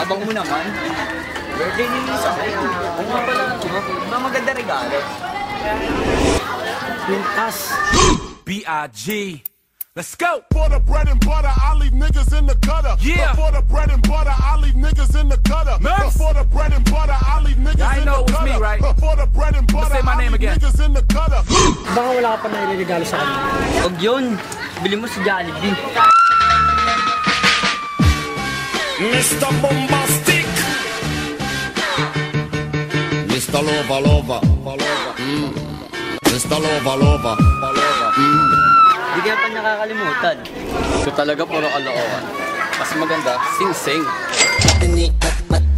Abang mo naman. Birthday ni Lisa. Kung nga pala ano, maganda regalo. Pintas. B.I.G. Let's go! For the bread and butter, I leave niggas in the gutter. Yeah. For the bread and butter, I leave niggas in the gutter. For the bread and butter, I leave niggas in the gutter. I know it was me, right? For the bread and butter, say my I name leave again. niggas in the gutter. Baka wala ka pa nairegalo sa kanya. Huwag yun. Bili mo si Jollibee. Mr. Bombastic. Mr. Lova Lova. Mr. Lova Lova. Hindi kaya pa nakakalimutan. Ito talaga puro kalokohan. Mas maganda, sing-sing. Matinik,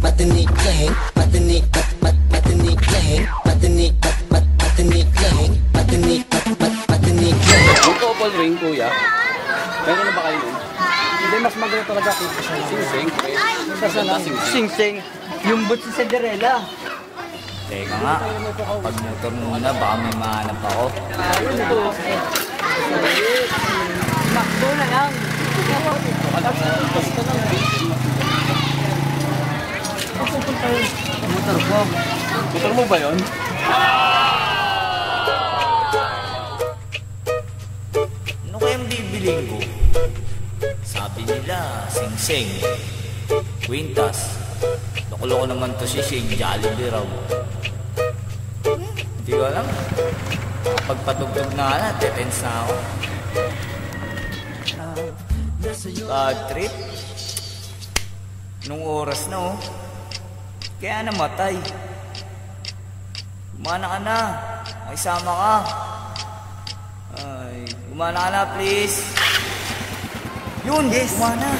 matinik lahing, matinik, matinik lahing, matinik, matinik lahing, matinik, matinik lahing. Ang couple ring, kuya. Meron na ba kayo nun? Hindi, mas maganda talaga kung Sing-sing. Maganda Sing-sing. Sing-sing. Yung boot si Cinderella. Teka nga. Pag-motor muna, baka may mahanap ako. Makdo na lang. Motor ko. Motor mo ba yun? Ano kayang bibiling ko? Sabi nila, sing-sing. Quintas. Loko-loko naman to si Shane Jollibee raw. Hindi ko alam. Pagpatugtog na ala, detense na ako. Bad trip. Nung oras na oh. Kaya namatay. Gumana ka na. Makisama ka. Ay, gumana ka na please. Yun, yes. Gumana.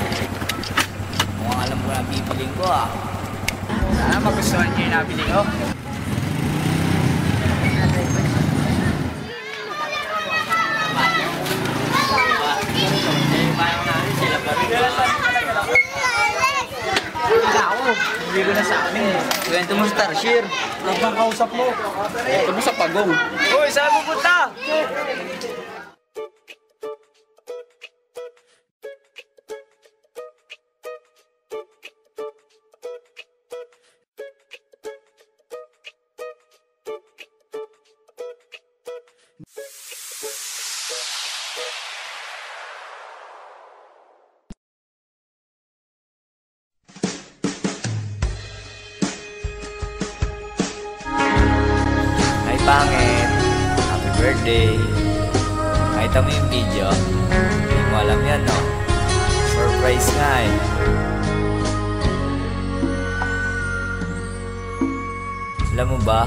Mukhang alam ko na bibiling ko ah. Sana magustuhan niyo yung nabili ko. Hindi ko na sa amin eh. Kwento mo sa Tarsier. Ang bang kausap mo. Ito mo sa pagong. Uy, saan pupunta? Pangit. Happy birthday. Nakita mo yung video? Hindi mo alam yan, no? Surprise nga eh. Alam mo ba,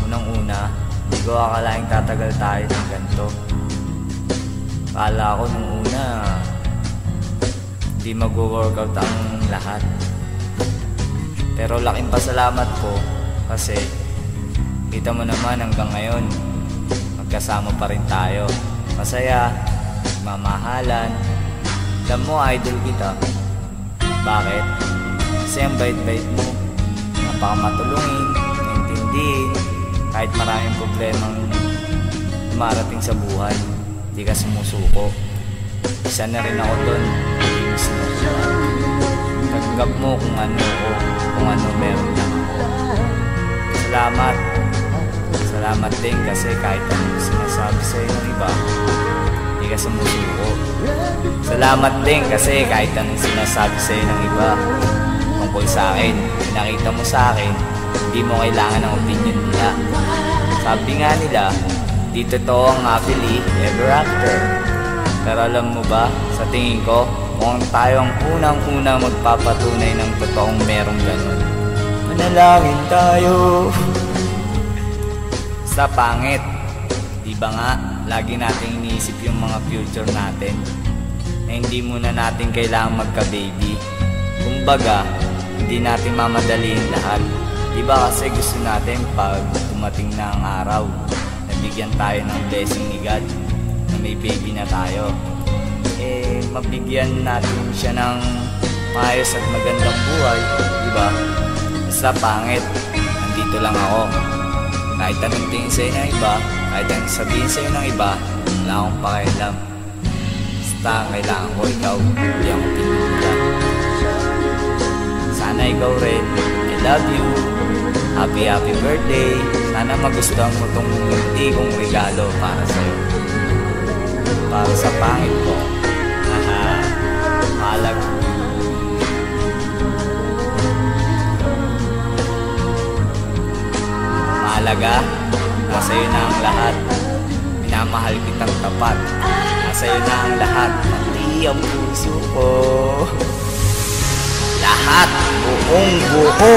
unang-una, hindi ko akalaing tatagal tayo ng ganito. Akala ko nung una, hindi mag-workout ang lahat. Pero laking pasalamat ko kasi kita mo naman hanggang ngayon, magkasama pa rin tayo. Masaya, mamahalan, Alam mo, idol kita. Bakit? Kasi ang bait-bait mo. Napakamatulungin, naintindihin. Kahit maraming problemang dumarating sa buhay, di ka sumusuko. Isa na rin ako doon, hindi mo sinusuko. Tanggap mo kung ano ako, kung ano meron lang ako. Salamat. Salamat din kasi kahit anong sinasabi sa'yo ng iba, di ka sumusuko. Salamat din kasi kahit anong sinasabi sa'yo ng iba tungkol sa akin, nakita mo sa akin, hindi mo kailangan ng opinion nila. Sabi nga nila, di totoo ang happily ever after. Pero alam mo ba, sa tingin ko, mukhang tayo ang unang-unang magpapatunay ng totoong merong ganun. Manalangin tayo. Sa pangit, di ba nga, lagi nating iniisip yung mga future natin na hindi muna natin kailangang magka-baby. Kumbaga, hindi natin mamadaliin lahat. Di ba kasi gusto natin pag dumating na ang araw, nabigyan tayo ng blessing ni God na may baby na tayo. Mabigyan natin siya ng maayos at magandang buhay, di ba? Basta pangit, nandito lang ako. Kahit anong tingin sa'yo ng iba, kahit anong sabihin sa'yo ng iba, wala akong pakialam. Basta kailangan ko ikaw, hindi ako pinila. Sana ikaw rin, I love you. Happy birthday. Sana magustuhan mo tong munti kong regalo para sa'yo. Para sa pangit ko. Malag. Mahalaga, nasa iyo na ang lahat. Minamahal kitang tapat. Nasa iyo na ang lahat. Pati ang puso ko. Lahat, buong buo.